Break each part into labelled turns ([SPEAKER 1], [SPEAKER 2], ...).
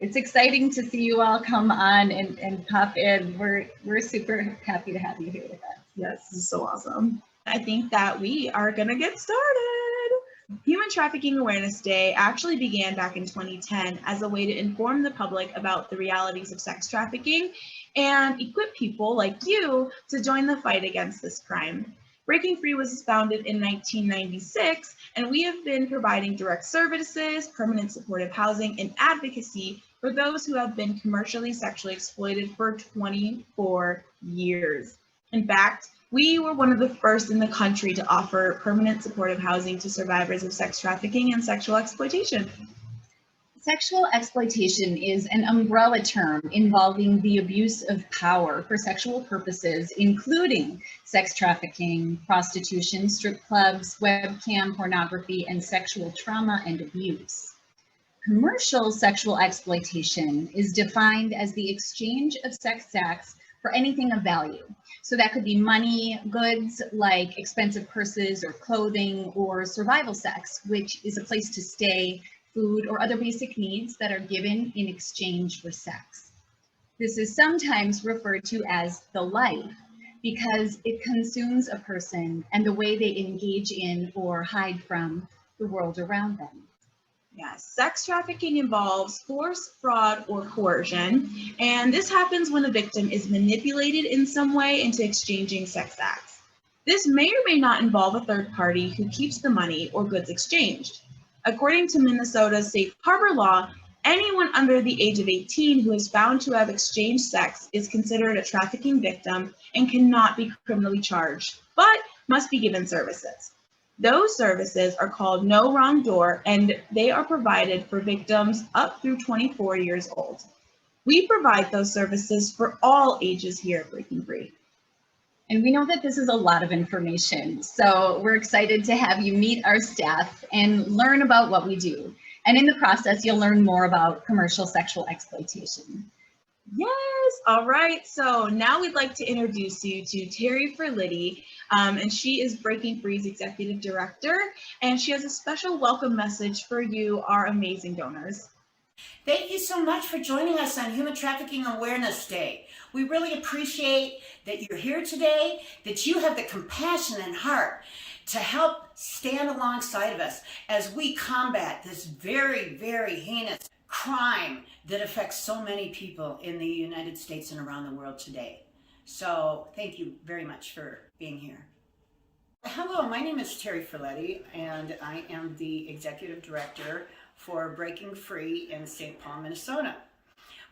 [SPEAKER 1] It's exciting to see you all come on and pop in. We're super happy to have you here with us.
[SPEAKER 2] Yes, this is so awesome. I think that we are going to get started. Human Trafficking Awareness Day actually began back in 2010 as a way to inform the public about the realities of sex trafficking and equip people like you to join the fight against this crime. Breaking Free was founded in 1996, and we have been providing direct services, permanent supportive housing, and advocacy for those who have been commercially sexually exploited for 24 years. In fact, we were one of the first in the country to offer permanent supportive housing to survivors of sex trafficking and sexual exploitation.
[SPEAKER 1] Sexual exploitation is an umbrella term involving the abuse of power for sexual purposes, including sex trafficking, prostitution, strip clubs, webcam pornography, and sexual trauma and abuse. Commercial sexual exploitation is defined as the exchange of sex acts for anything of value. So that could be money, goods like expensive purses or clothing, or survival sex, which is a place to stay, food, or other basic needs that are given in exchange for sex. This is sometimes referred to as the life because it consumes a person and the way they engage in or hide from the world around them.
[SPEAKER 2] Yes, sex trafficking involves force, fraud, or coercion, and this happens when a victim is manipulated in some way into exchanging sex acts. This may or may not involve a third party who keeps the money or goods exchanged. According to Minnesota's safe harbor law, anyone under the age of 18 who is found to have exchanged sex is considered a trafficking victim and cannot be criminally charged, but must be given services. Those services are called No Wrong Door, and they are provided for victims up through 24 years old. We provide those services for all ages here at Breaking Free.
[SPEAKER 1] And we know that this is a lot of information, so we're excited to have you meet our staff and learn about what we do. And in the process, you'll learn more about commercial sexual exploitation.
[SPEAKER 2] Yes, all right. So now we'd like to introduce you to Terry Ferlitti, and she is Breaking Free's Executive Director, and she has a special welcome message for you, our amazing donors.
[SPEAKER 3] Thank you so much for joining us on Human Trafficking Awareness Day. We really appreciate that you're here today, that you have the compassion and heart to help stand alongside of us as we combat this very, very heinous crime that affects so many people in the United States and around the world today. So thank you very much for being here. Hello, my name is Terry Ferlitti, and I am the Executive Director for Breaking Free in St. Paul, Minnesota.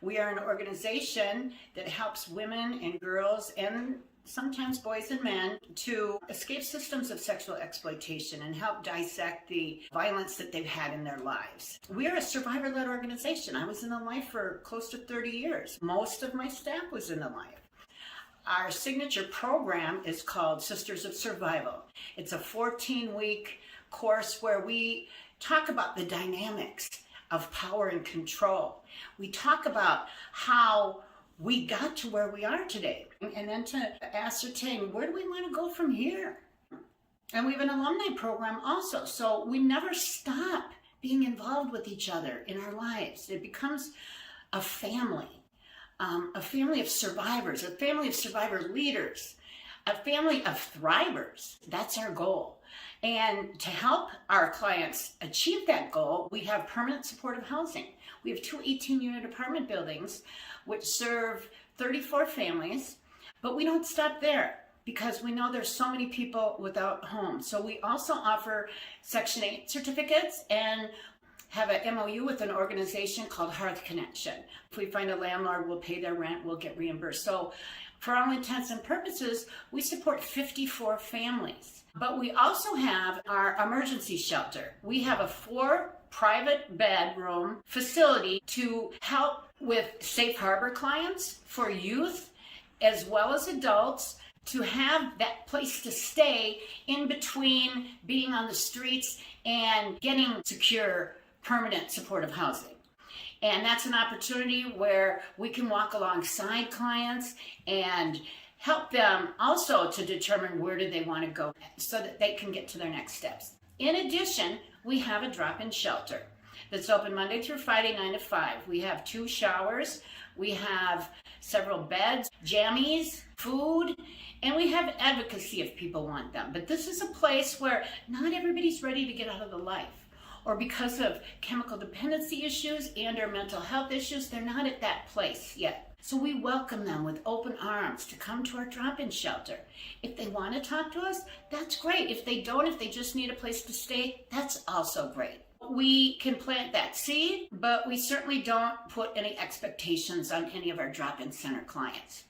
[SPEAKER 3] We are an organization that helps women and girls, and sometimes boys and men, to escape systems of sexual exploitation and help dissect the violence that they've had in their lives. We are a survivor-led organization. I was in the life for close to 30 years. Most of my staff was in the life. Our signature program is called Sisters of Survival. It's a 14-week course where we talk about the dynamics of power and control. We talk about how we got to where we are today, and then to ascertain where do we want to go from here. And we have an alumni program also, so we never stop being involved with each other in our lives. It becomes a family of survivors, a family of survivor leaders, a family of thrivers. That's our goal. And to help our clients achieve that goal, we have permanent supportive housing. We have 2 18-unit apartment buildings which serve 34 families, but we don't stop there because we know there's so many people without homes. So we also offer Section 8 certificates and have an MOU with an organization called Hearth Connection. If we find a landlord, we'll pay their rent, we'll get reimbursed. So for all intents and purposes, we support 54 families. But we also have our emergency shelter. We have a 4 private bedroom facility to help with safe harbor clients for youth as well as adults, to have that place to stay in between being on the streets and getting secure permanent supportive housing. And that's an opportunity where we can walk alongside clients and help them also to determine where do they want to go so that they can get to their next steps. In addition, we have a drop-in shelter. that's open Monday through Friday, 9 to 5. We have 2 showers, we have several beds, jammies, food, and we have advocacy if people want them. But this is a place where not everybody's ready to get out of the life, or because of chemical dependency issues and or mental health issues, they're not at that place yet. So we welcome them with open arms to come to our drop-in shelter. If they want to talk to us, that's great. If they don't, if they just need a place to stay, that's also great. We can plant that seed, but we certainly don't put any expectations on any of our drop-in center clients.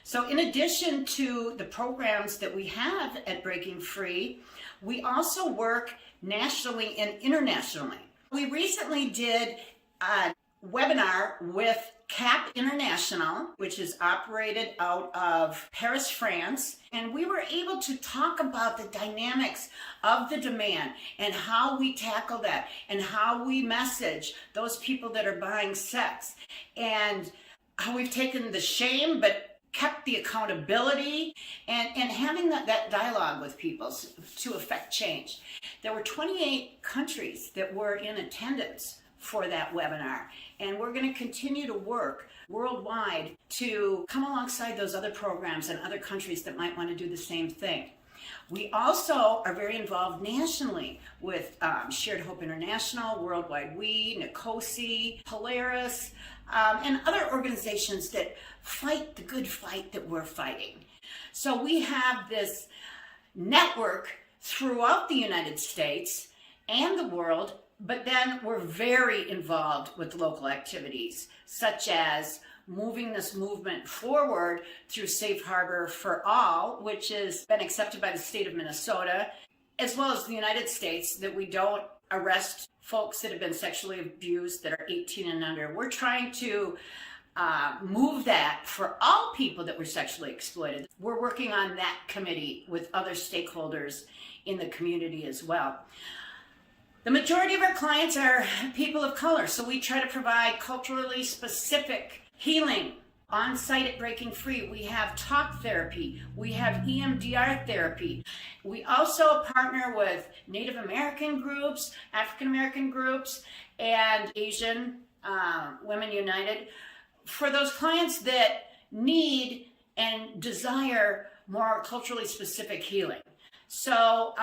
[SPEAKER 3] So in addition to the programs that we have at Breaking Free, we also work nationally and internationally. We recently did a webinar with CAP International, which is operated out of Paris, France, and we were able to talk about the dynamics of the demand and how we tackle that and how we message those people that are buying sex, and how we've taken the shame but kept the accountability and having that dialogue with people to affect change. There were 28 countries that were in attendance for that webinar, and we're going to continue to work worldwide to come alongside those other programs and other countries that might want to do the same thing. We also are very involved nationally with Shared Hope International, Worldwide We, Nicosi, Polaris, and other organizations that fight the good fight that we're fighting. So we have this network throughout the United States and the world, but then we're very involved with local activities, such as moving this movement forward through Safe Harbor for All, which has been accepted by the state of Minnesota, as well as the United States, that we don't arrest folks that have been sexually abused that are 18 and under. We're trying to move that for all people that were sexually exploited. We're working on that committee with other stakeholders in the community as well. The majority of our clients are people of color, so we try to provide culturally specific healing on site at Breaking Free. We have talk therapy, we have EMDR therapy. We also partner with Native American groups, African American groups, and Asian Women United for those clients that need and desire more culturally specific healing. So,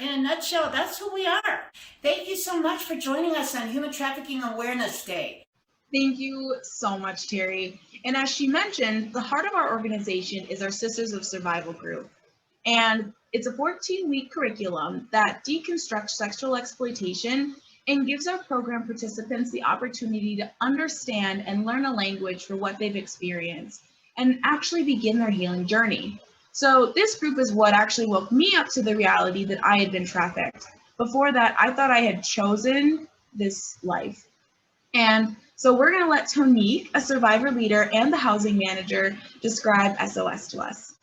[SPEAKER 3] in a nutshell, that's who we are. Thank you so much for joining us on Human Trafficking Awareness Day.
[SPEAKER 2] Thank you so much, Terry. And as she mentioned, the heart of our organization is our Sisters of Survival group. And it's a 14-week curriculum that deconstructs sexual exploitation and gives our program participants the opportunity to understand and learn a language for what they've experienced and actually begin their healing journey. So this group is what actually woke me up to the reality that I had been trafficked. Before that, I thought I had chosen this life. And so we're going to let Tonique, a survivor leader and the housing manager, describe SOS to us.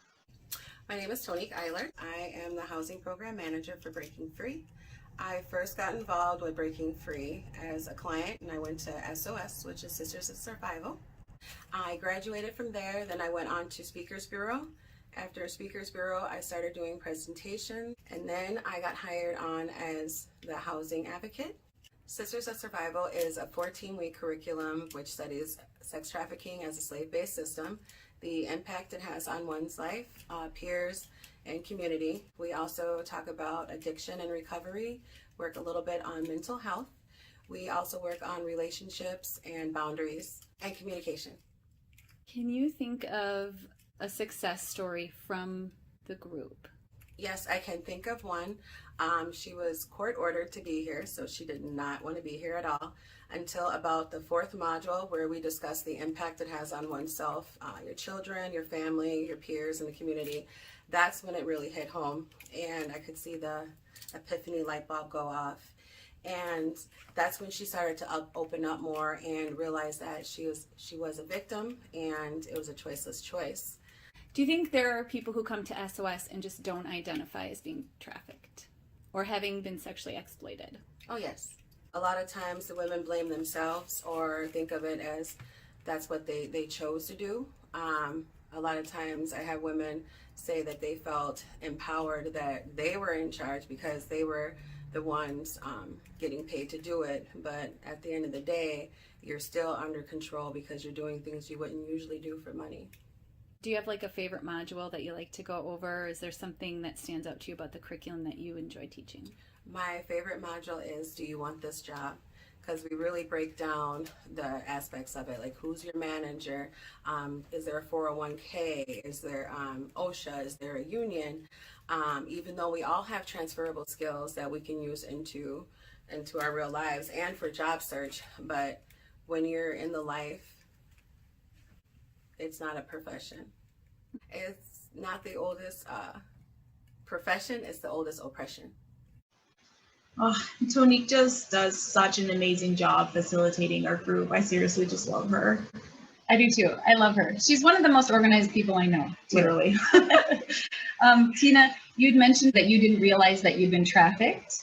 [SPEAKER 4] My name is Tonique Eiler. I am the housing program manager for Breaking Free. I first got involved with Breaking Free as a client, and I went to SOS, which is Sisters of Survival. I graduated from there, then I went on to Speakers Bureau. After Speakers Bureau, I started doing presentation, and then I got hired on as the housing advocate. Sisters of Survival is a 14-week curriculum which studies sex trafficking as a slave-based system, the impact it has on one's life, peers, and community. We also talk about addiction and recovery, work a little bit on mental health. We also work on relationships and boundaries and communication.
[SPEAKER 5] Can you think of a success story from the group?
[SPEAKER 4] Yes, I can think of one. She was court ordered to be here, so she did not want to be here at all until about the 4th module, where we discuss the impact it has on oneself, your children, your family, your peers, and the community. That's when it really hit home, and I could see the epiphany light bulb go off. And that's when she started to open up more and realize that she was a victim, and it was a choiceless choice.
[SPEAKER 5] Do you think there are people who come to SOS and just don't identify as being trafficked or having been sexually exploited?
[SPEAKER 4] Oh, yes. A lot of times the women blame themselves or think of it as that's what they chose to do. A lot of times I have women say that they felt empowered, that they were in charge because they were the ones getting paid to do it. But at the end of the day, you're still under control because you're doing things you wouldn't usually do for money.
[SPEAKER 5] Do you have like a favorite module that you like to go over? Is there something that stands out to you about the curriculum that you enjoy teaching?
[SPEAKER 4] My favorite module is Do You Want This Job? Because we really break down the aspects of it, like who's your manager, is there a 401k, is there OSHA, is there a union, even though we all have transferable skills that we can use into our real lives and for job search, but when you're in the life, it's not a profession. It's not the oldest profession, it's the oldest oppression.
[SPEAKER 2] Oh, Tonique just does such an amazing job facilitating our group. I seriously just love her.
[SPEAKER 1] I do too. I love her. She's one of the most organized people I know.
[SPEAKER 2] Literally.
[SPEAKER 1] Tina, you'd mentioned that you didn't realize that you'd been trafficked.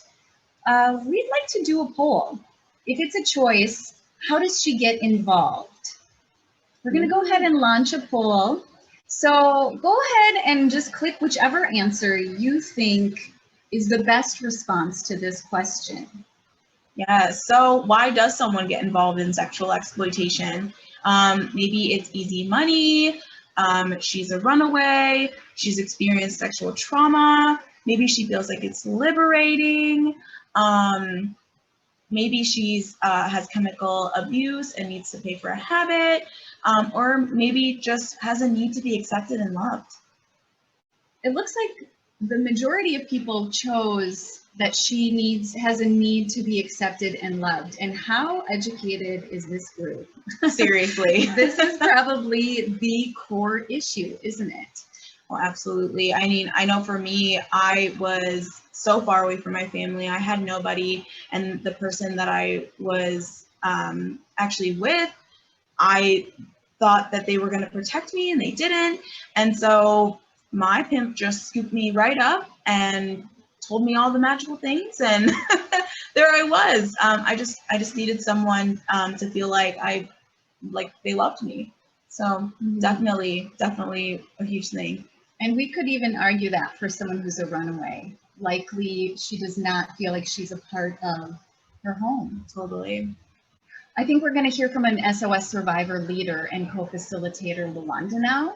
[SPEAKER 1] We'd like to do a poll. If it's a choice, how does she get involved? We're going to go ahead and launch a poll. So go ahead and just click whichever answer you think is the best response to this question.
[SPEAKER 2] Yeah, so why does someone get involved in sexual exploitation? Maybe it's easy money, she's a runaway, she's experienced sexual trauma, maybe she feels like it's liberating, maybe she's has chemical abuse and needs to pay for a habit, or maybe just has a need to be accepted and loved.
[SPEAKER 1] It looks like the majority of people chose that she has a need to be accepted and loved. And how educated is this group?
[SPEAKER 2] Seriously.
[SPEAKER 1] This is probably the core issue, isn't it?
[SPEAKER 2] Well, absolutely. I mean, I know for me, I was so far away from my family. I had nobody, and the person that I was actually with, I thought that they were going to protect me, and they didn't. And so my pimp just scooped me right up and told me all the magical things, and there I was. I just needed someone to feel like they loved me. So definitely a huge thing.
[SPEAKER 1] And we could even argue that for someone who's a runaway, likely she does not feel like she's a part of her home.
[SPEAKER 2] Totally.
[SPEAKER 1] I think we're going to hear from an SOS survivor leader and co-facilitator, Luanda, now.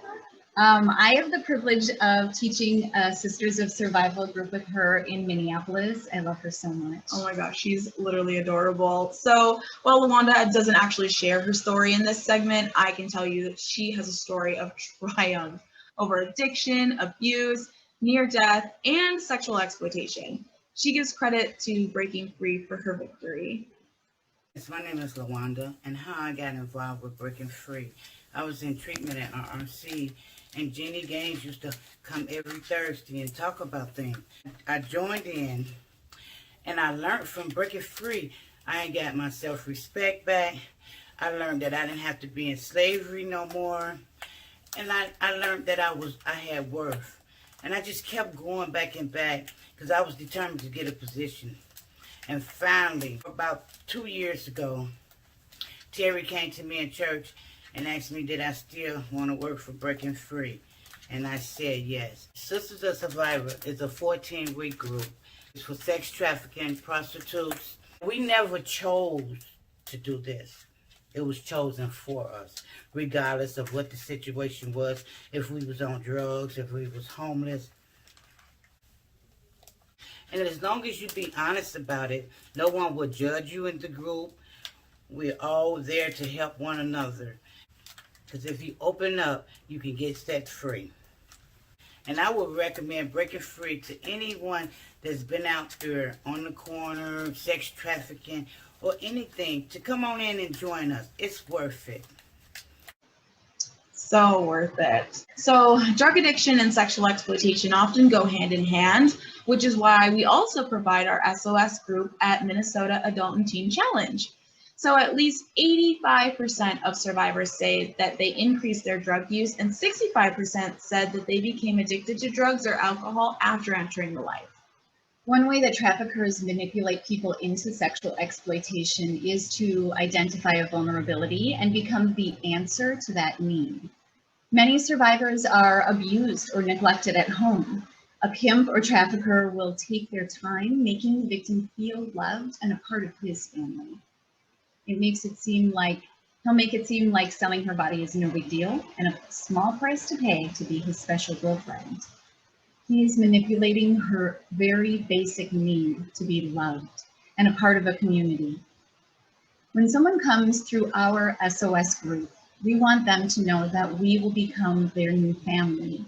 [SPEAKER 1] I have the privilege of teaching a Sisters of Survival group with her in Minneapolis. I love her so much.
[SPEAKER 2] Oh my gosh, she's literally adorable. So while Luanda doesn't actually share her story in this segment, I can tell you that she has a story of triumph over addiction, abuse, near death, and sexual exploitation. She gives credit to Breaking Free for her victory.
[SPEAKER 6] Yes, my name is Luanda, and how I got involved with Breaking Free. I was in treatment at RRC, and Jenny Gaines used to come every Thursday and talk about things. I joined in, and I learned from Breaking Free. I ain't got my self-respect back. I learned that I didn't have to be in slavery no more. And I learned that I had worth. And I just kept going back and back because I was determined to get a position. And finally, about 2 years ago, Terry came to me in church and asked me, did I still want to work for Breaking Free? And I said yes. Sisters of Survivor is a 14-week group. It's for sex trafficking, prostitutes. We never chose to do this. It was chosen for us, regardless of what the situation was, if we was on drugs, if we was homeless. And as long as you be honest about it, no one will judge you in the group. We're all there to help one another. Because if you open up, you can get set free. And I would recommend Breaking Free to anyone that's been out there on the corner, sex trafficking, or anything, to come on in and join us. It's worth it.
[SPEAKER 2] So worth it. So drug addiction and sexual exploitation often go hand in hand, which is why we also provide our SOS group at Minnesota Adult and Teen Challenge. So at least 85% of survivors say that they increased their drug use, and 65% said that they became addicted to drugs or alcohol after entering the life.
[SPEAKER 1] One way that traffickers manipulate people into sexual exploitation is to identify a vulnerability and become the answer to that need. Many survivors are abused or neglected at home. A pimp or trafficker will take their time making the victim feel loved and a part of his family. It makes it seem like He'll make it seem like selling her body is no big deal and a small price to pay to be his special girlfriend. He is manipulating her very basic need to be loved and a part of a community. When someone comes through our SOS group, we want them to know that we will become their new family.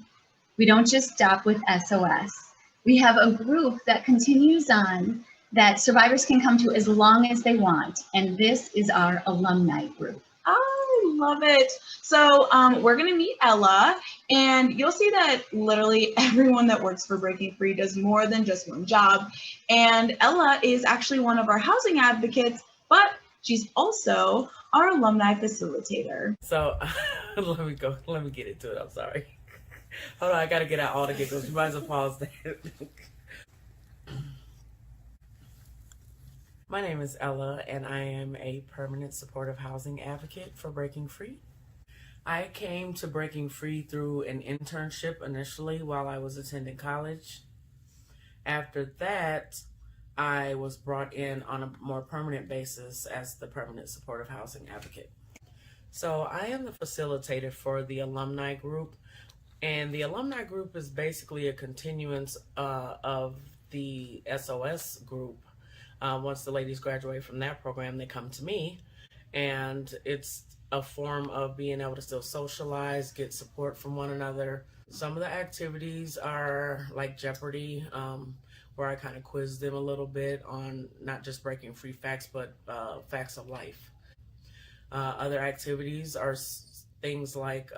[SPEAKER 1] We don't just stop with SOS. We have a group that continues on that survivors can come to as long as they want, and this is our alumni group.
[SPEAKER 2] I love it. So we're going to meet Ella, and you'll see that literally everyone that works for Breaking Free does more than just one job. And Ella is actually one of our housing advocates, but she's also our alumni facilitator.
[SPEAKER 7] So let me get into it. I'm sorry. Hold on, I gotta get out all the giggles. You might as well pause there. My name is Ella, and I am a permanent supportive housing advocate for Breaking Free. I came to Breaking Free through an internship initially while I was attending college. After that, I was brought in on a more permanent basis as the permanent supportive housing advocate. So I am the facilitator for the alumni group, and the alumni group is basically a continuance of the SOS group. Once the ladies graduate from that program, they come to me, and it's a form of being able to still socialize, get support from one another. Some of the activities are like Jeopardy, where I kind of quiz them a little bit on not just Breaking Free facts, but facts of life. Other activities are things like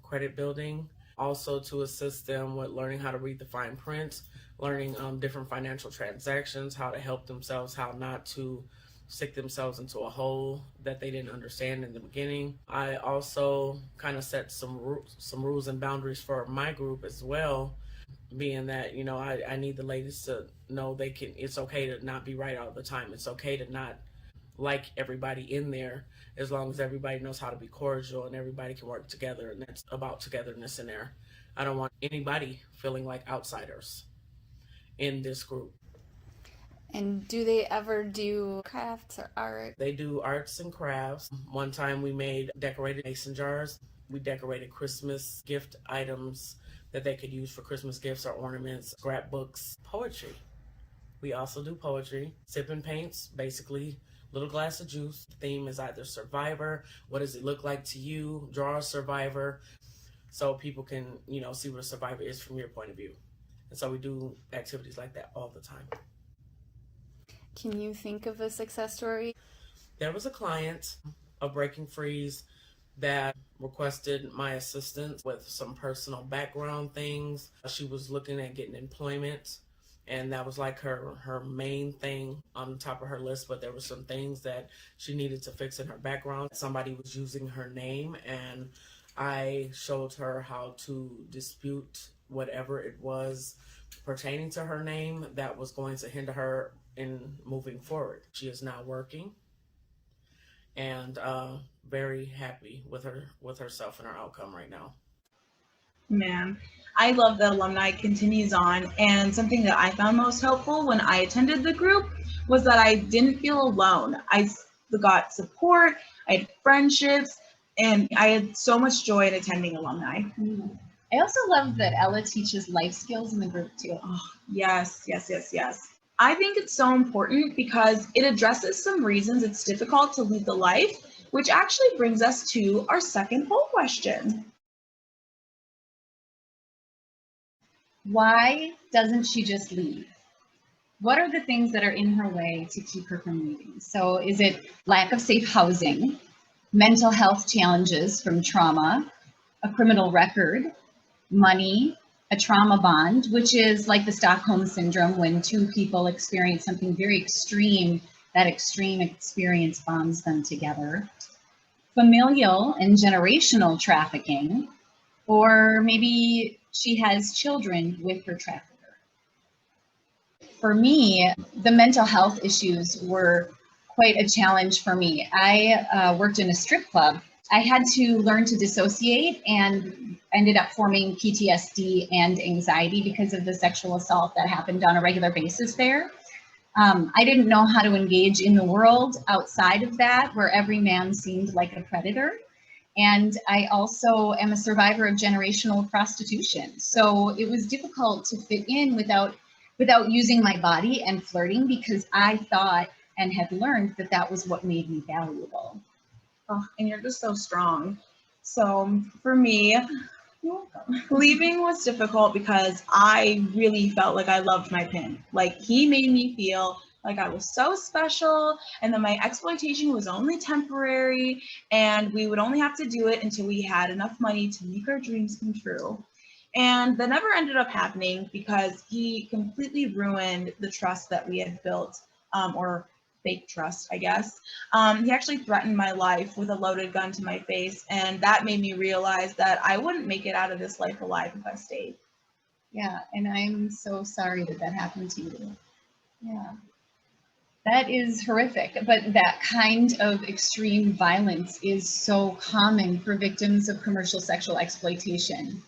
[SPEAKER 7] credit building, also to assist them with learning how to read the fine print, learning different financial transactions, how to help themselves, how not to stick themselves into a hole that they didn't understand in the beginning. I also kind of set some rules and boundaries for my group as well, being that, you know, I need the ladies to know it's okay to not be right all the time. It's okay to not like everybody in there, as long as everybody knows how to be cordial and everybody can work together, and that's about togetherness in there. I don't want anybody feeling like outsiders in this group.
[SPEAKER 5] And do they ever do crafts or art?
[SPEAKER 7] They do arts and crafts. One time we made decorated mason jars. We decorated Christmas gift items that they could use for Christmas gifts or ornaments, scrapbooks, poetry. We also do poetry, sip and paints, basically little glass of juice. The theme is either survivor, what does it look like to you, draw a survivor, so people can, you know, see what a survivor is from your point of view. And so we do activities like that all the time.
[SPEAKER 5] Can you think of a success story?
[SPEAKER 7] There was a client of Breaking Free's that requested my assistance with some personal background things. She was looking at getting employment, and that was like her main thing on the top of her list, but there were some things that she needed to fix in her background. Somebody was using her name, and I showed her how to dispute whatever it was pertaining to her name that was going to hinder her in moving forward. She is now working and very happy with herself and her outcome right now.
[SPEAKER 2] Man, I love that alumni continues on, and something that I found most helpful when I attended the group was that I didn't feel alone. I got support, I had friendships, and I had so much joy in attending alumni.
[SPEAKER 1] I also love that Ella teaches life skills in the group too.
[SPEAKER 2] Oh, yes. I think it's so important because it addresses some reasons it's difficult to lead the life, which actually brings us to our second poll question.
[SPEAKER 1] Why doesn't she just leave? What are the things that are in her way to keep her from leaving? So is it lack of safe housing, mental health challenges from trauma, a criminal record, money, a trauma bond, which is like the Stockholm syndrome when two people experience something very extreme, that extreme experience bonds them together, familial and generational trafficking, or maybe she has children with her trafficker. For me, the mental health issues were quite a challenge for me. I worked in a strip club I had to learn to dissociate and ended up forming PTSD and anxiety because of the sexual assault that happened on a regular basis there. I didn't know how to engage in the world outside of that, where every man seemed like a predator. And I also am a survivor of generational prostitution. So it was difficult to fit in without using my body and flirting, because I thought and had learned that that was what made me valuable.
[SPEAKER 2] Oh, and you're just so strong. So for me, leaving was difficult because I really felt like I loved my pimp. Like, he made me feel like I was so special, and that my exploitation was only temporary, and we would only have to do it until we had enough money to make our dreams come true. And that never ended up happening because he completely ruined the trust that we had built, or fake trust, I guess. He actually threatened my life with a loaded gun to my face, and that made me realize that I wouldn't make it out of this life alive if I stayed.
[SPEAKER 1] Yeah, and I'm so sorry that that happened to you. Yeah. That is horrific, but that kind of extreme violence is so common for victims of commercial sexual exploitation.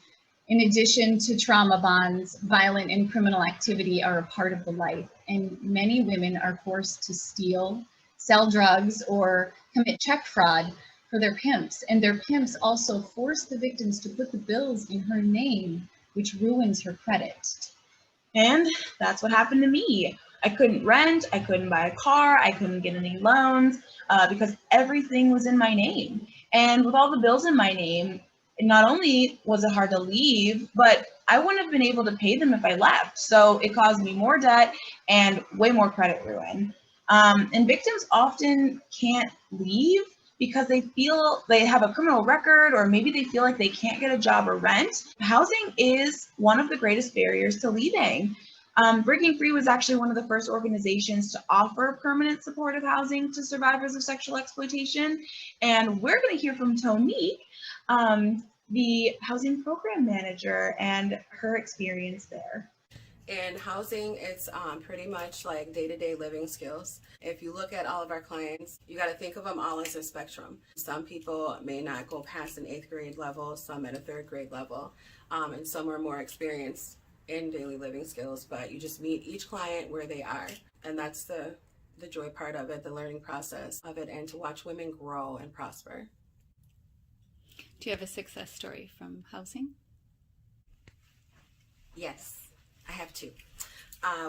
[SPEAKER 1] In addition to trauma bonds, violent and criminal activity are a part of the life, and many women are forced to steal, sell drugs, or commit check fraud for their pimps. And their pimps also force the victims to put the bills in her name, which ruins her credit.
[SPEAKER 2] And that's what happened to me. I couldn't rent, I couldn't buy a car, I couldn't get any loans, because everything was in my name. And with all the bills in my name, not only was it hard to leave, but I wouldn't have been able to pay them if I left. So it caused me more debt and way more credit ruin. And victims often can't leave because they feel they have a criminal record, or maybe they feel like they can't get a job or rent. Housing is one of the greatest barriers to leaving. Breaking Free was actually one of the first organizations to offer permanent supportive housing to survivors of sexual exploitation. And we're going to hear from Tonique, the housing program manager, and her experience there.
[SPEAKER 4] In housing, it's pretty much like day-to-day living skills. If you look at all of our clients, you got to think of them all as a spectrum. Some people may not go past an 8th grade level, some at a 3rd grade level, and some are more experienced in daily living skills, but you just meet each client where they are. And that's the joy part of it, the learning process of it, and to watch women grow and prosper.
[SPEAKER 5] Do you have a success story from housing?
[SPEAKER 4] Yes, I have two.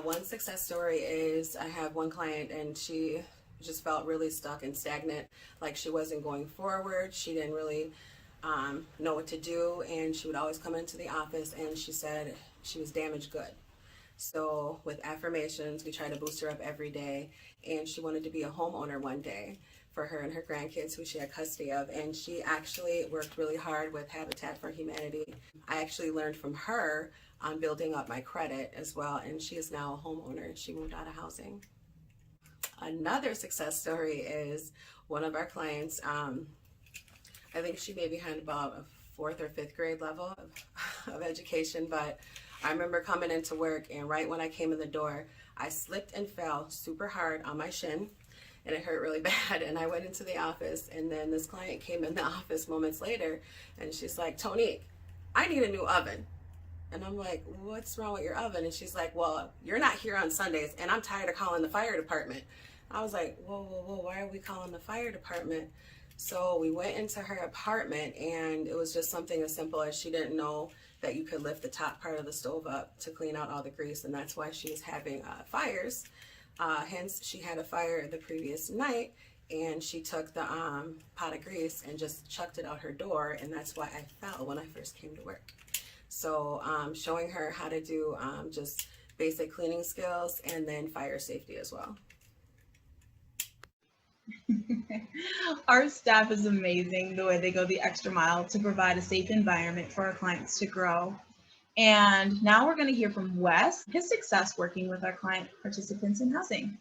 [SPEAKER 4] One success story is I have one client, and she just felt really stuck and stagnant, like she wasn't going forward. She didn't really know what to do, and she would always come into the office and she said she was damaged good. So with affirmations, we try to boost her up every day, and she wanted to be a homeowner one day for her and her grandkids, who she had custody of, and she actually worked really hard with Habitat for Humanity. I actually learned from her on building up my credit as well, and she is now a homeowner. She moved out of housing. Another success story is one of our clients. I think she may be behind about a 4th or 5th grade level of education, but I remember coming into work, and right when I came in the door, I slipped and fell super hard on my shin, and it hurt really bad. And I went into the office, and then this client came in the office moments later, and she's like, "Tonique, I need a new oven." And I'm like, "What's wrong with your oven?" And she's like, "Well, you're not here on Sundays, and I'm tired of calling the fire department." I was like, whoa, why are we calling the fire department? So we went into her apartment, and it was just something as simple as she didn't know that you could lift the top part of the stove up to clean out all the grease, and that's why she was having fires. Hence, she had a fire the previous night, and she took the pot of grease and just chucked it out her door, and that's why I fell when I first came to work. So showing her how to do just basic cleaning skills, and then fire safety as well.
[SPEAKER 2] Our staff is amazing, the way they go the extra mile to provide a safe environment for our clients to grow. And now we're going to hear from Wes, his success working with our client participants in housing.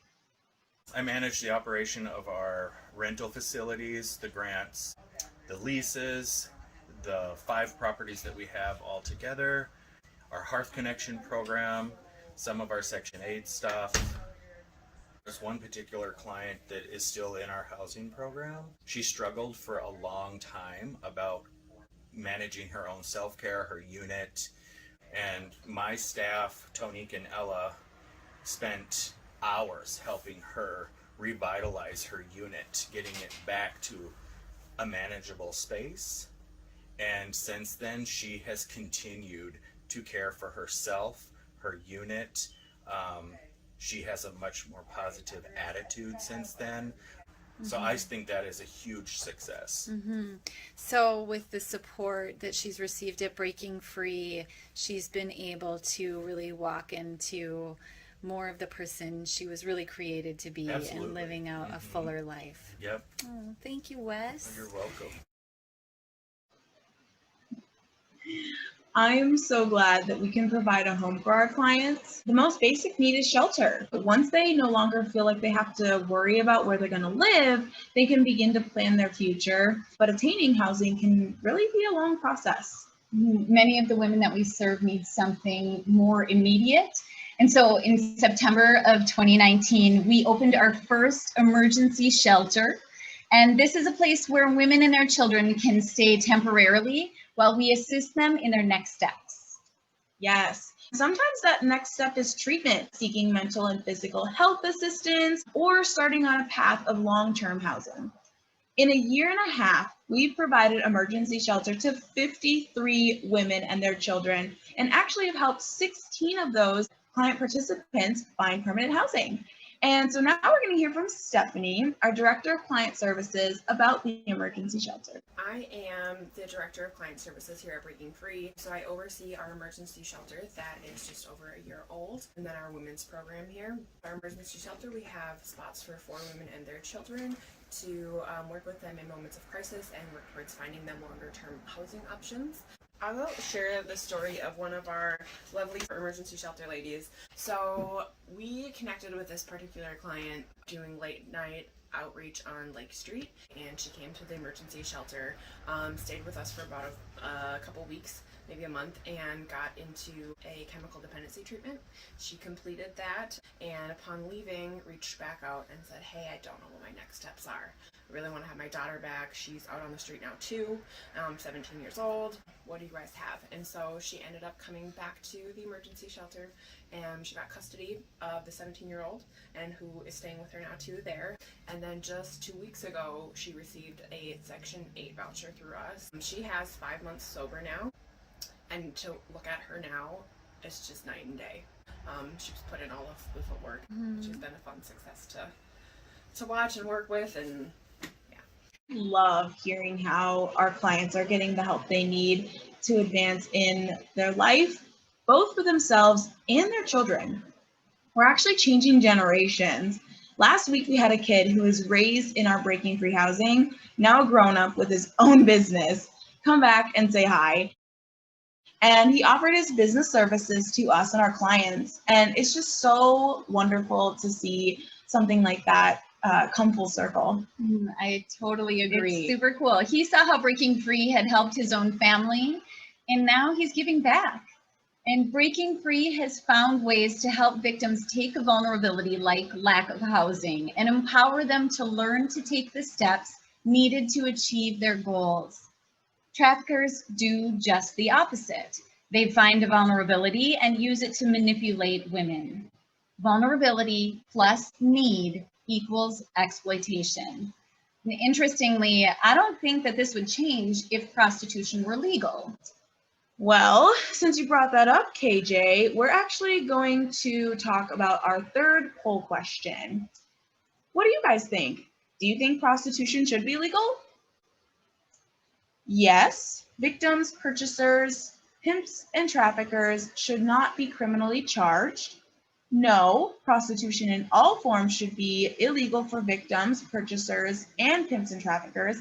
[SPEAKER 8] I manage the operation of our rental facilities, the grants, the leases, the 5 properties that we have all together, our Hearth Connection program, some of our Section 8 stuff. There's one particular client that is still in our housing program. She struggled for a long time about managing her own self-care, her unit, and my staff, Tonique and Ella, spent hours helping her revitalize her unit, getting it back to a manageable space. And since then, she has continued to care for herself, her unit. She has a much more positive attitude since then. So I think that is a huge success.
[SPEAKER 5] So with the support that she's received at Breaking Free, she's been able to really walk into more of the person she was really created to be.
[SPEAKER 8] Absolutely.
[SPEAKER 5] And living out a fuller life.
[SPEAKER 8] Yep.
[SPEAKER 5] Oh, thank you, Wes.
[SPEAKER 8] You're welcome.
[SPEAKER 2] I'm so glad that we can provide a home for our clients. The most basic need is shelter. But once they no longer feel like they have to worry about where they're going to live, they can begin to plan their future. But attaining housing can really be a long process.
[SPEAKER 1] Many of the women that we serve need something more immediate. And so in September of 2019, we opened our first emergency shelter. And this is a place where women and their children can stay temporarily while we assist them in their next steps.
[SPEAKER 2] Yes. Sometimes that next step is treatment, seeking mental and physical health assistance, or starting on a path of long-term housing. In a year and a half, we've provided emergency shelter to 53 women and their children, and actually have helped 16 of those client participants find permanent housing. And so now we're going to hear from Stephanie, our Director of Client Services, about the emergency shelter.
[SPEAKER 9] I am the Director of Client Services here at Breaking Free. So I oversee our emergency shelter that is just over a year old, and then our women's program here. Our emergency shelter, we have spots for 4 women and their children to work with them in moments of crisis and work towards finding them longer-term housing options. I will share the story of one of our lovely emergency shelter ladies. So we connected with this particular client doing late night outreach on Lake Street, and she came to the emergency shelter, stayed with us for about a couple weeks, maybe a month, and got into a chemical dependency treatment. She completed that, and upon leaving, reached back out and said, hey, I don't know what my next steps are. I really want to have my daughter back. She's out on the street now too, 17 years old. What do you guys have? And so she ended up coming back to the emergency shelter, and she got custody of the 17-year-old and who is staying with her now too there. And then just 2 weeks ago, she received a Section 8 voucher through us. She has 5 months sober now, and to look at her now, it's just night and day. She's put in all of the footwork. She's been a fun success to watch and work with, and
[SPEAKER 2] love hearing how our clients are getting the help they need to advance in their life, both for themselves and their children. We're actually changing generations. Last week, we had a kid who was raised in our Breaking Free housing, now a grown-up with his own business, come back and say hi. And he offered his business services to us and our clients. And it's just so wonderful to see something like that come full circle.
[SPEAKER 1] I totally agree. It's super cool. He saw how Breaking Free had helped his own family, and now he's giving back. And Breaking Free has found ways to help victims take a vulnerability like lack of housing and empower them to learn to take the steps needed to achieve their goals. Traffickers do just the opposite. They find a vulnerability and use it to manipulate women. Vulnerability plus need equals exploitation. And interestingly, I don't think that this would change if prostitution were legal.
[SPEAKER 2] Well, since you brought that up, KJ, we're actually going to talk about our third poll question. What do you guys think? Do you think prostitution should be legal? Yes, victims, purchasers, pimps, and traffickers should not be criminally charged. No, prostitution in all forms should be illegal for victims, purchasers, and pimps and traffickers.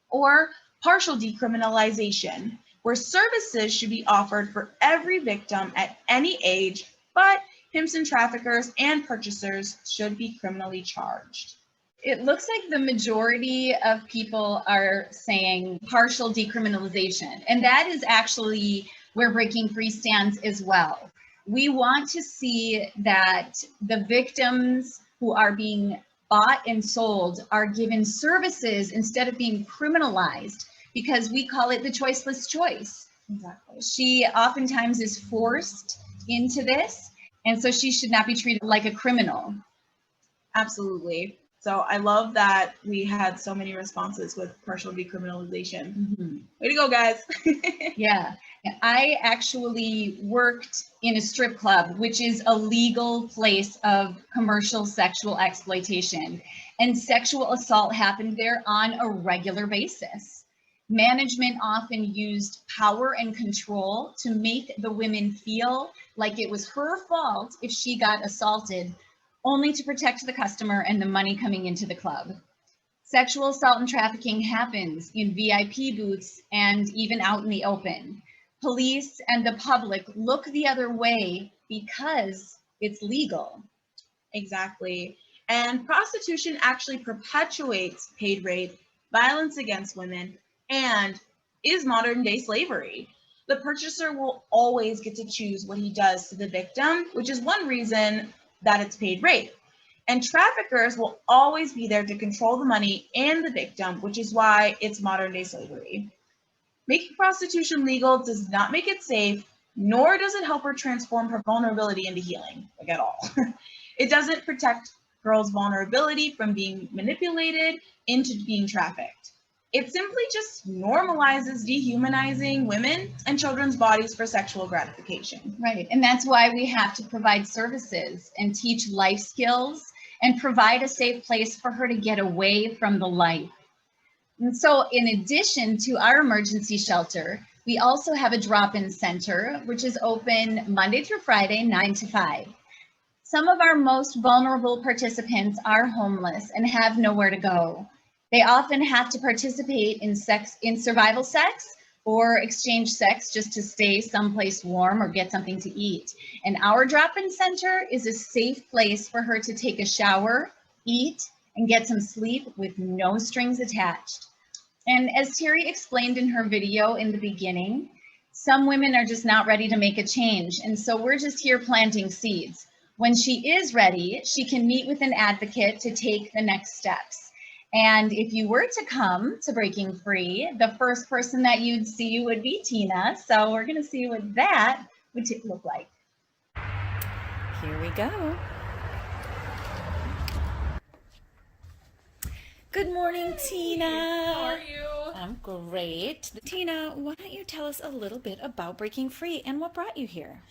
[SPEAKER 2] Or partial decriminalization, where services should be offered for every victim at any age, but pimps and traffickers and purchasers should be criminally charged.
[SPEAKER 1] It looks like the majority of people are saying partial decriminalization, and that is actually where Breaking Free stands as well. We want to see that the victims who are being bought and sold are given services instead of being criminalized, because we call it the choiceless choice. Exactly. She oftentimes is forced into this, and so she should not be treated like a criminal.
[SPEAKER 2] Absolutely. So I love that we had so many responses with partial decriminalization.
[SPEAKER 1] Mm-hmm.
[SPEAKER 2] Way to go, guys.
[SPEAKER 1] Yeah. I actually worked in a strip club, which is a legal place of commercial sexual exploitation, and sexual assault happened there on a regular basis. Management often used power and control to make the women feel like it was her fault if she got assaulted, only to protect the customer and the money coming into the club. Sexual assault and trafficking happens in VIP booths and even out in the open. Police and the public look the other way because it's legal.
[SPEAKER 2] Exactly. And prostitution actually perpetuates paid rape, violence against women, and is modern day slavery. The purchaser will always get to choose what he does to the victim, which is one reason that it's paid rape. And traffickers will always be there to control the money and the victim, which is why it's modern day slavery. Making prostitution legal does not make it safe, nor does it help her transform her vulnerability into healing, like at all. It doesn't protect girls' vulnerability from being manipulated into being trafficked. It simply just normalizes dehumanizing women and children's bodies for sexual gratification.
[SPEAKER 1] Right. And that's why we have to provide services and teach life skills and provide a safe place for her to get away from the life. And so, in addition to our emergency shelter, we also have a drop-in center, which is open Monday through Friday, 9 to 5. Some of our most vulnerable participants are homeless and have nowhere to go. They often have to participate in survival sex or exchange sex just to stay someplace warm or get something to eat. And our drop-in center is a safe place for her to take a shower, eat, and get some sleep with no strings attached. And as Terry explained in her video in the beginning, some women are just not ready to make a change. And so we're just here planting seeds. When she is ready, she can meet with an advocate to take the next steps. And if you were to come to Breaking Free, the first person that you'd see would be Tina. So we're going to see what that would look like.
[SPEAKER 5] Here we go. Good morning, Tina.
[SPEAKER 10] How are you?
[SPEAKER 5] I'm great. Tina, why don't you tell us a little bit about Breaking Free and what brought you here?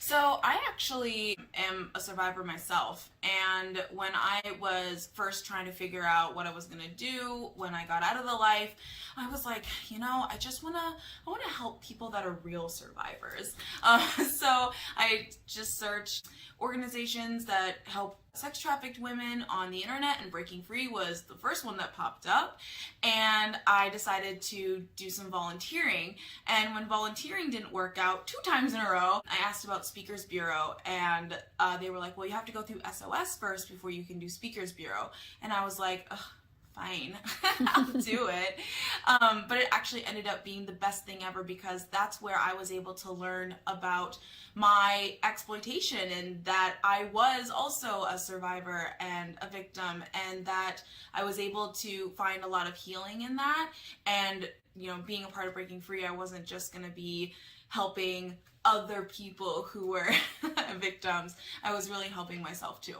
[SPEAKER 10] So I actually am a survivor myself, and when I was first trying to figure out what I was going to do when I got out of the life, I was like, I just want to help people that are real survivors. So I just searched organizations that help sex trafficked women on the internet, and Breaking Free was the first one that popped up. And I decided to do some volunteering. And when volunteering didn't work out 2 times in a row, I asked about Speakers Bureau, and they were like, well, you have to go through SOS first before you can do Speakers Bureau. And I was like, ugh, fine, I'll do it. But it actually ended up being the best thing ever, because that's where I was able to learn about my exploitation, and that I was also a survivor and a victim, and that I was able to find a lot of healing in that. And, being a part of Breaking Free, I wasn't just going to be helping other people who were victims. I was really helping myself too.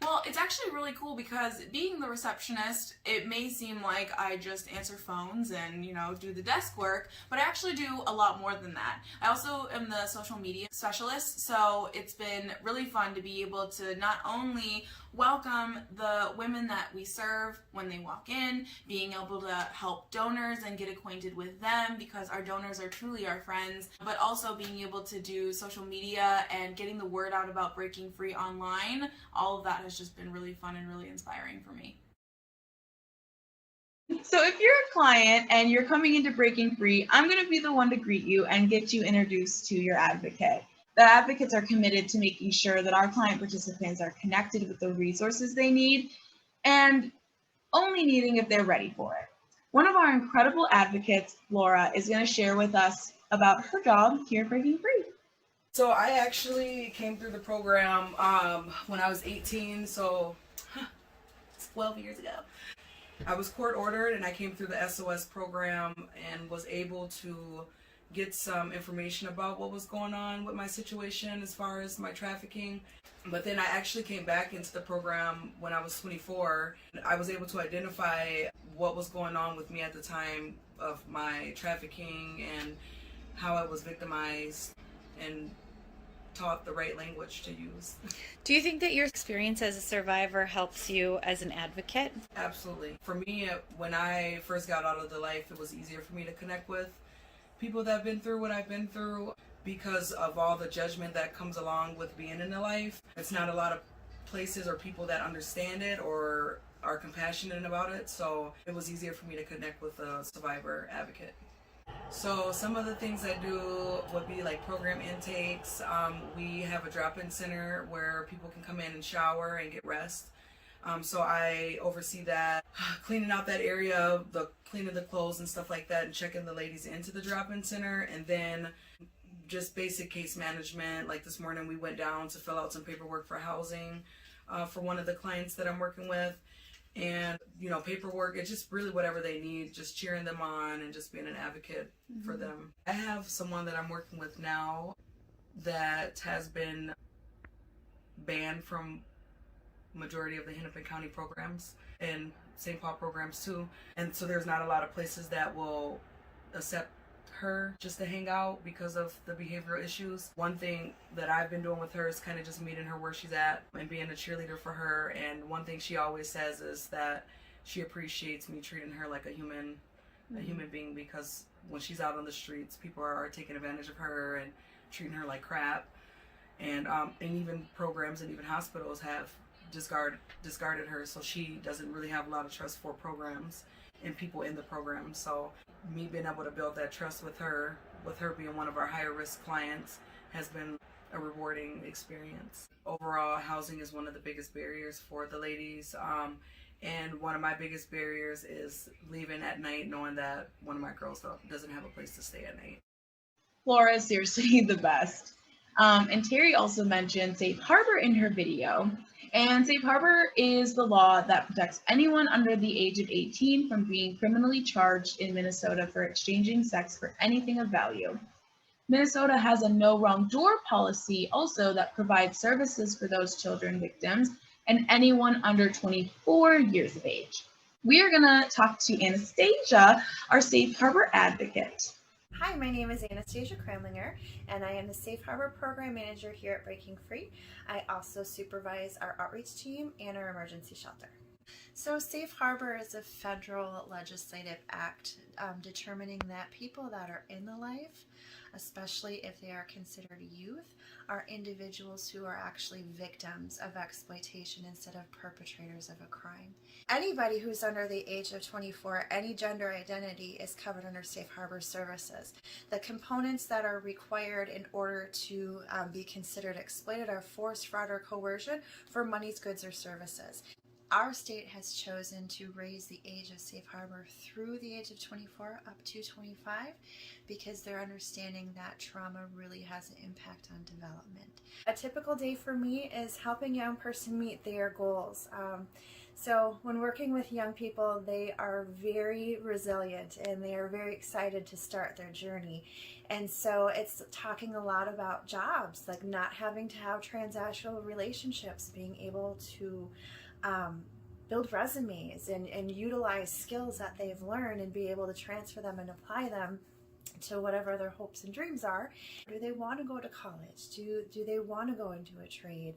[SPEAKER 10] Well, it's actually really cool, because being the receptionist, it may seem like I just answer phones and, do the desk work, but I actually do a lot more than that. I also am the social media specialist, so it's been really fun to be able to not only welcome the women that we serve when they walk in, being able to help donors and get acquainted with them, because our donors are truly our friends, but also being able to do social media and getting the word out about Breaking Free online. All of that has just been really fun and really inspiring for me.
[SPEAKER 2] So if you're a client and you're coming into Breaking Free, I'm going to be the one to greet you and get you introduced to your advocate. The advocates are committed to making sure that our client participants are connected with the resources they need, and only needing if they're ready for it. One of our incredible advocates, Laura, is going to share with us about her job here at Breaking Free.
[SPEAKER 11] So I actually came through the program when I was 18, so It's 12 years ago. I was court ordered and I came through the SOS program and was able to get some information about what was going on with my situation as far as my trafficking. But then I actually came back into the program when I was 24. I was able to identify what was going on with me at the time of my trafficking and how I was victimized and taught the right language to use.
[SPEAKER 5] Do you think that your experience as a survivor helps you as an advocate?
[SPEAKER 11] Absolutely. For me, when I first got out of the life, it was easier for me to connect with people that have been through what I've been through because of all the judgment that comes along with being in the life. It's not a lot of places or people that understand it or are compassionate about it, so it was easier for me to connect with a survivor advocate. So some of the things I do would be like program intakes. We have a drop-in center where people can come in and shower and get rest. So I oversee that, cleaning out that area, cleaning the clothes and stuff like that, and checking the ladies into the drop-in center. And then just basic case management. Like this morning we went down to fill out some paperwork for housing for one of the clients that I'm working with. And, paperwork, it's just really whatever they need, just cheering them on and just being an advocate for them. I have someone that I'm working with now that has been banned from majority of the Hennepin County programs and St. Paul programs too. And so there's not a lot of places that will accept her just to hang out because of the behavioral issues. One thing that I've been doing with her is kind of just meeting her where she's at and being a cheerleader for her. And one thing she always says is that she appreciates me treating her like a human being, because when she's out on the streets, people are taking advantage of her and treating her like crap. And even programs and even hospitals have discarded her, so she doesn't really have a lot of trust for programs and people in the program. So me being able to build that trust with her being one of our higher risk clients, has been a rewarding experience. Overall, housing is one of the biggest barriers for the ladies. And one of my biggest barriers is leaving at night knowing that one of my girls doesn't have a place to stay at night.
[SPEAKER 2] Laura is seriously the best. And Terry also mentioned Safe Harbor in her video. And Safe Harbor is the law that protects anyone under the age of 18 from being criminally charged in Minnesota for exchanging sex for anything of value. Minnesota has a no wrong door policy also that provides services for those children victims and anyone under 24 years of age. We are going to talk to Anastasia, our Safe Harbor advocate.
[SPEAKER 12] Hi, my name is Anastasia Kramlinger, and I am the Safe Harbor Program Manager here at Breaking Free. I also supervise our outreach team and our emergency shelter. So Safe Harbor is a federal legislative act determining that people that are in the life, especially if they are considered youth, are individuals who are actually victims of exploitation instead of perpetrators of a crime. Anybody who's under the age of 24, any gender identity, is covered under Safe Harbor services. The components that are required in order to be considered exploited are force, fraud, or coercion for monies, goods, or services. Our state has chosen to raise the age of Safe Harbor through the age of 24 up to 25 because they're understanding that trauma really has an impact on development. A typical day for me is helping a young person meet their goals. So when working with young people, they are very resilient and they are very excited to start their journey. And so it's talking a lot about jobs, like not having to have transactional relationships, being able to build resumes and utilize skills that they've learned and be able to transfer them and apply them to whatever their hopes and dreams are. Do they want to go to college? Do they want to go into a trade?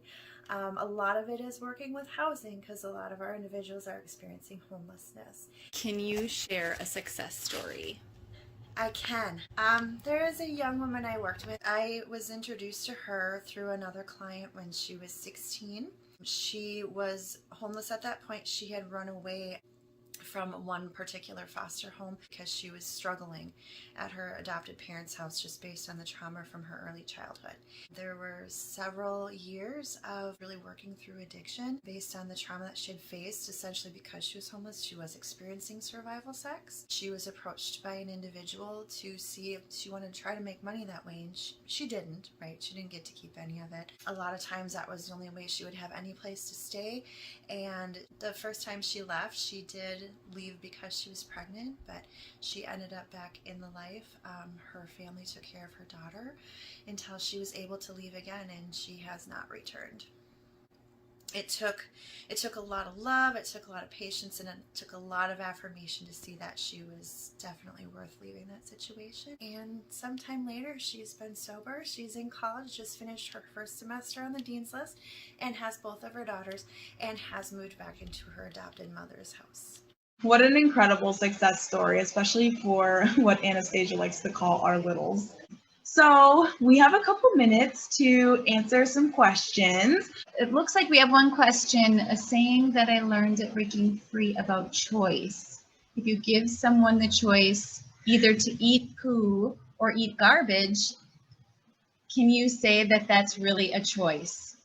[SPEAKER 12] A lot of it is working with housing because a lot of our individuals are experiencing homelessness.
[SPEAKER 5] Can you share a success story?
[SPEAKER 12] I can. There is a young woman I worked with. I was introduced to her through another client when she was 16. She was homeless at that point. She had run away from one particular foster home because she was struggling at her adopted parents' house just based on the trauma from her early childhood. There were several years of really working through addiction based on the trauma that she had faced. Essentially, because she was homeless, she was experiencing survival sex. She was approached by an individual to see if she wanted to try to make money that way, and she didn't, right? She didn't get to keep any of it. A lot of times that was the only way she would have any place to stay, and the first time she left, she did leave because she was pregnant, but she ended up back in the life. Her family took care of her daughter until she was able to leave again, and she has not returned. It took a lot of love, it took a lot of patience, and it took a lot of affirmation to see that she was definitely worth leaving that situation. And sometime later, she's been sober. She's in college, just finished her first semester on the dean's list, and has both of her daughters, and has moved back into her adopted mother's house.
[SPEAKER 2] What an incredible success story, especially for what Anastasia likes to call our littles. So we have a couple minutes to answer some questions.
[SPEAKER 1] It looks like we have one question, a saying that I learned at Breaking Free about choice. If you give someone the choice either to eat poo or eat garbage, can you say that that's really a choice?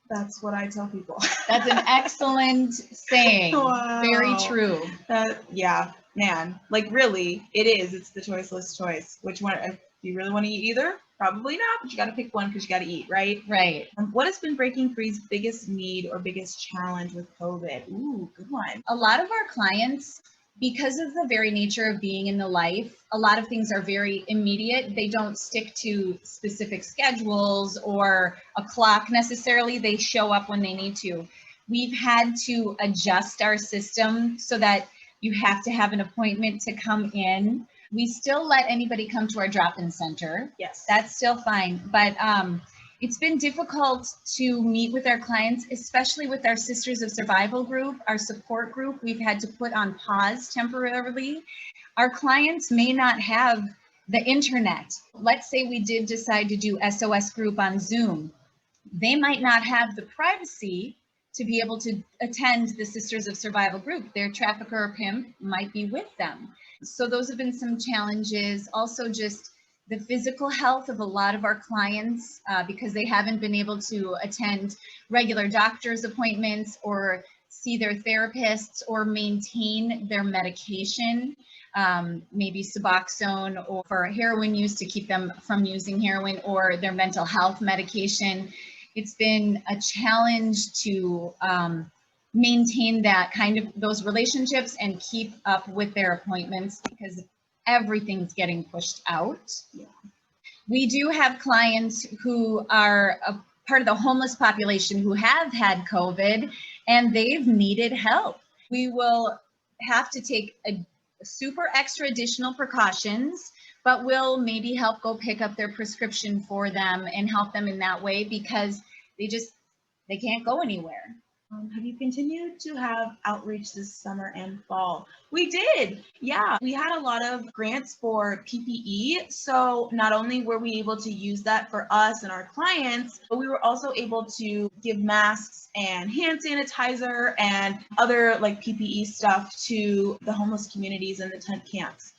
[SPEAKER 2] That's what I tell people.
[SPEAKER 1] That's an excellent saying.
[SPEAKER 2] Wow.
[SPEAKER 1] Very true.
[SPEAKER 2] Yeah, man, like really, it is. It's the choiceless choice. Which one? If you really want to eat either, probably not, but you got to pick one because you got to eat, right?
[SPEAKER 1] Right.
[SPEAKER 2] What has been Breaking Free's biggest need or biggest challenge with COVID? Ooh, good one.
[SPEAKER 1] A lot of our clients, because of the very nature of being in the life, a lot of things are very immediate. They don't stick to specific schedules or a clock necessarily. They show up when they need to. We've had to adjust our system so that you have to have an appointment to come in. We still let anybody come to our drop-in center.
[SPEAKER 2] Yes.
[SPEAKER 1] That's still fine. But it's been difficult to meet with our clients, especially with our Sisters of Survival group, our support group. We've had to put on pause temporarily. Our clients may not have the internet. Let's say we did decide to do SOS group on Zoom. They might not have the privacy to be able to attend the Sisters of Survival group. Their trafficker or pimp might be with them. So those have been some challenges. Also just the physical health of a lot of our clients because they haven't been able to attend regular doctor's appointments or see their therapists or maintain their medication, maybe Suboxone or for heroin use to keep them from using heroin or their mental health medication. It's been a challenge to maintain that kind of those relationships and keep up with their appointments because everything's getting pushed out.
[SPEAKER 2] Yeah.
[SPEAKER 1] We do have clients who are a part of the homeless population who have had COVID and they've needed help. We will have to take a super extra additional precautions, but we'll maybe help go pick up their prescription for them and help them in that way because they can't go anywhere.
[SPEAKER 2] Have you continued to have outreach this summer and fall? We did. Yeah, we had a lot of grants for PPE. So not only were we able to use that for us and our clients, but we were also able to give masks and hand sanitizer and other like PPE stuff to the homeless communities and the tent camps.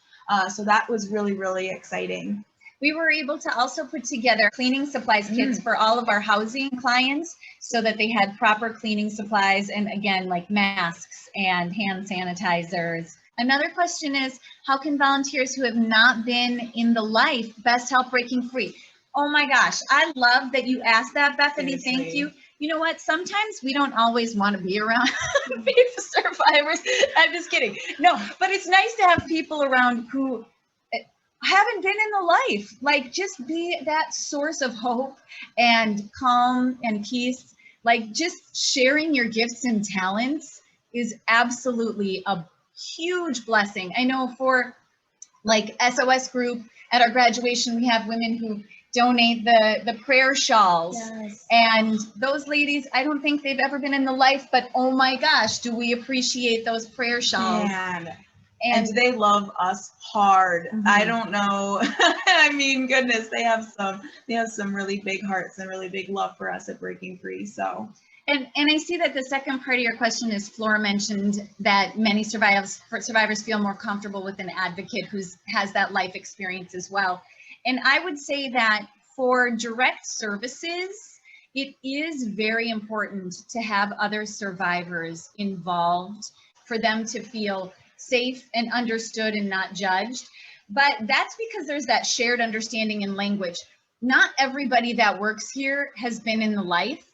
[SPEAKER 2] So that was really, really exciting.
[SPEAKER 1] We were able to also put together cleaning supplies kits for all of our housing clients so that they had proper cleaning supplies and again, like masks and hand sanitizers. Another question is, how can volunteers who have not been in the life best help breaking free? Oh my gosh, I love that you asked that, Bethany.
[SPEAKER 2] Seriously.
[SPEAKER 1] Thank you. You know what? Sometimes we don't always want to be around the survivors. I'm just kidding. No, but it's nice to have people around who haven't been in the life, like just be that source of hope and calm and peace. Like just sharing your gifts and talents is absolutely a huge blessing. I know for like SOS group at our graduation, we have women who donate the prayer shawls.
[SPEAKER 2] Yes.
[SPEAKER 1] And those ladies, I don't think they've ever been in the life, but oh my gosh, do we appreciate those prayer shawls.
[SPEAKER 2] And they love us hard.
[SPEAKER 1] Mm-hmm.
[SPEAKER 2] I don't know. I mean, goodness, they have some really big hearts and really big love for us at Breaking Free. So
[SPEAKER 1] And I see that the second part of your question is Flora mentioned that many survivors feel more comfortable with an advocate who has that life experience as well. And I would say that for direct services, it is very important to have other survivors involved for them to feel safe and understood and not judged. But that's because there's that shared understanding and language. Not everybody that works here has been in the life.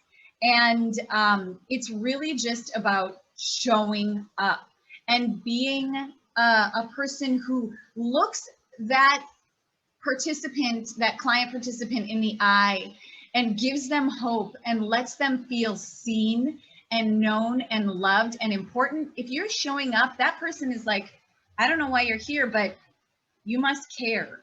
[SPEAKER 1] And it's really just about showing up and being a person who looks that client participant in the eye and gives them hope and lets them feel seen and known and loved and important. If you're showing up, that person is like, I don't know why you're here, but you must care.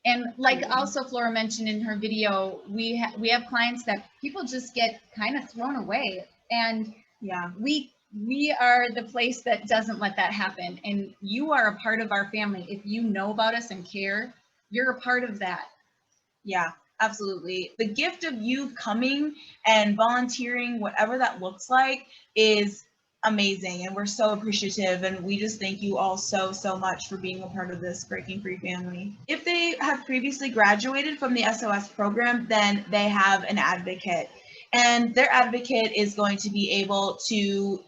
[SPEAKER 1] And like also Flora mentioned in her video, we have clients that people just get kind of thrown away. And
[SPEAKER 2] Yeah.
[SPEAKER 1] we are the place that doesn't let that happen. And you are a part of our family. If you know about us and care, you're a part of that.
[SPEAKER 2] Yeah, absolutely. The gift of you coming and volunteering, whatever that looks like, is amazing. And we're so appreciative. And we just thank you all so, so much for being a part of this Breaking Free family. If they have previously graduated from the SOS program, then they have an advocate. And their advocate is going to be able to,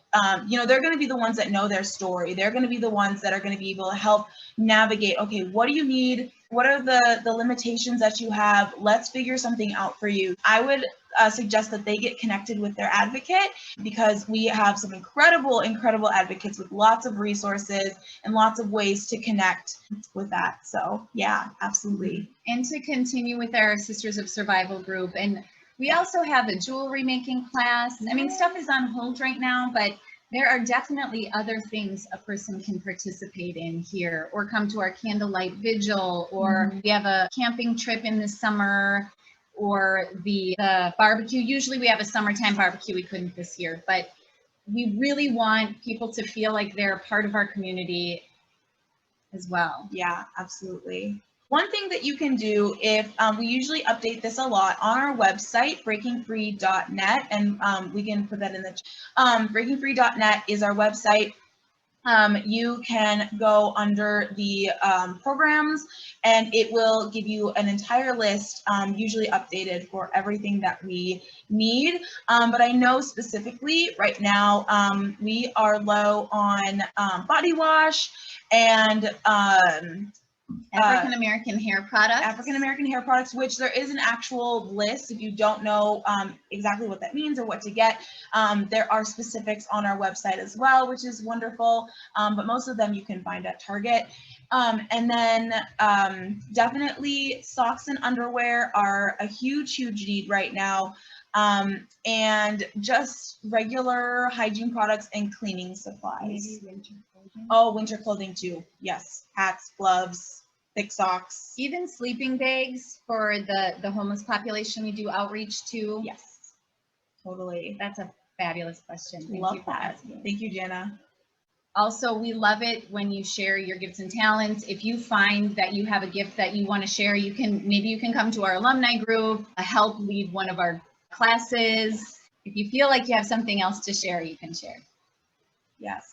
[SPEAKER 2] they're going to be the ones that know their story. They're going to be the ones that are going to be able to help navigate, okay, what do you need? What are the limitations that you have? Let's figure something out for you. I would suggest that they get connected with their advocate, because we have some incredible advocates with lots of resources and lots of ways to connect with that. So yeah, absolutely.
[SPEAKER 1] And to continue with our Sisters of Survival group. And we also have a jewelry making class. I mean, stuff is on hold right now, but there are definitely other things a person can participate in here, or come to our candlelight vigil, or we have a camping trip in the summer, or the barbecue. Usually we have a summertime barbecue. We couldn't this year, but we really want people to feel like they're a part of our community as well.
[SPEAKER 2] Yeah, absolutely. One thing that you can do, if we usually update this a lot on our website, breakingfree.net, and we can put that in the breakingfree.net is our website. You can go under the programs, and it will give you an entire list, usually updated for everything that we need. But I know specifically right now we are low on body wash and
[SPEAKER 1] African American hair products.
[SPEAKER 2] Which there is an actual list. If you don't know exactly what that means or what to get, there are specifics on our website as well, which is wonderful. But most of them you can find at Target. And then definitely socks and underwear are a huge need right now. And just regular hygiene products and cleaning supplies.
[SPEAKER 1] Maybe winter clothing.
[SPEAKER 2] Oh, winter clothing too. Yes. Hats, gloves, thick socks.
[SPEAKER 1] Even sleeping bags for the homeless population we do outreach to.
[SPEAKER 2] Yes, totally.
[SPEAKER 1] That's a fabulous question.
[SPEAKER 2] Love that. Thank you, Jana.
[SPEAKER 1] Also, we love it when you share your gifts and talents. If you find that you have a gift that you want to share, maybe you can come to our alumni group, help lead one of our classes. If you feel like you have something else to share, you can share.
[SPEAKER 2] Yes.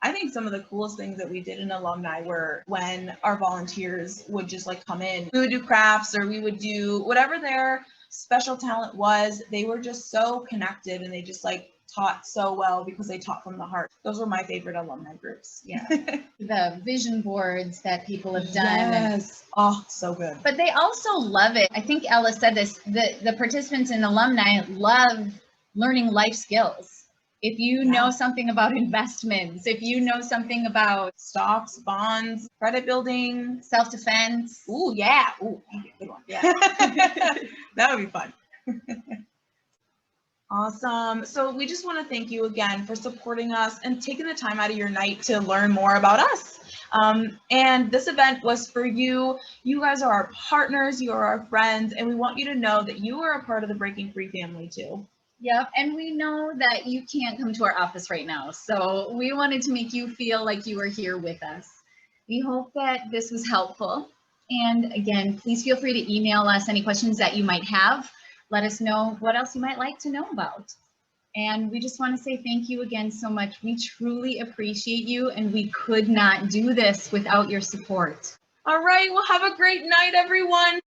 [SPEAKER 2] I think some of the coolest things that we did in alumni were when our volunteers would just like come in. We would do crafts, or we would do whatever their special talent was. They were just so connected, and they just like taught so well because they taught from the heart. Those were my favorite alumni groups.
[SPEAKER 1] Yeah. The vision boards that people have done.
[SPEAKER 2] Yes. Oh, so good.
[SPEAKER 1] But they also love it. I think Ella said this, the participants in alumni love learning life skills. If you know something about investments, if you know something about
[SPEAKER 2] stocks, bonds, credit building,
[SPEAKER 1] self-defense.
[SPEAKER 2] Ooh, yeah. Ooh, good one. Yeah. That would be fun. Awesome. So we just want to thank you again for supporting us and taking the time out of your night to learn more about us. And this event was for you. You guys are our partners, you are our friends, and we want you to know that you are a part of the Breaking Free family too.
[SPEAKER 1] Yep, and we know that you can't come to our office right now, so we wanted to make you feel like you were here with us. We hope that this was helpful. And again, please feel free to email us any questions that you might have. Let us know what else you might like to know about. And we just want to say thank you again so much. We truly appreciate you, and we could not do this without your support.
[SPEAKER 2] All right, well, have a great night, everyone.